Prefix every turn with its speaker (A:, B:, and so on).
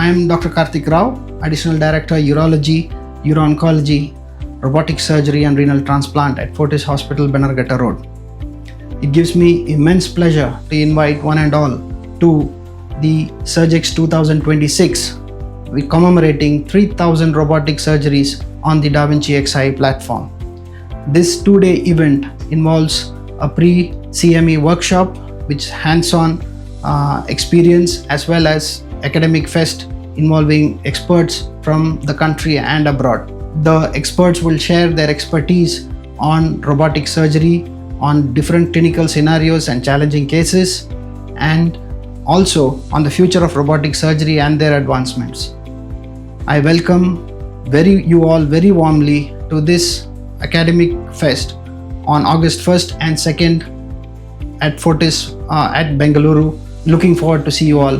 A: I am Dr. Karthik Rao, Additional Director, Urology, Uro-Oncology, Robotic Surgery and Renal Transplant at Fortis Hospital, Bannerghatta Road. It gives me immense pleasure to invite one and all to the SURGX 2026. We're commemorating 3,000 robotic surgeries on the DaVinci Xi platform. This two-day event involves a pre-CME workshop, which is hands-on experience, as well as academic fest involving experts from the country and abroad. The experts will share their expertise on robotic surgery, on different clinical scenarios and challenging cases, and also on the future of robotic surgery and their advancements. I welcome you all very warmly to this academic fest on August 1st and 2nd at Fortis at Bengaluru. Looking forward to see you all.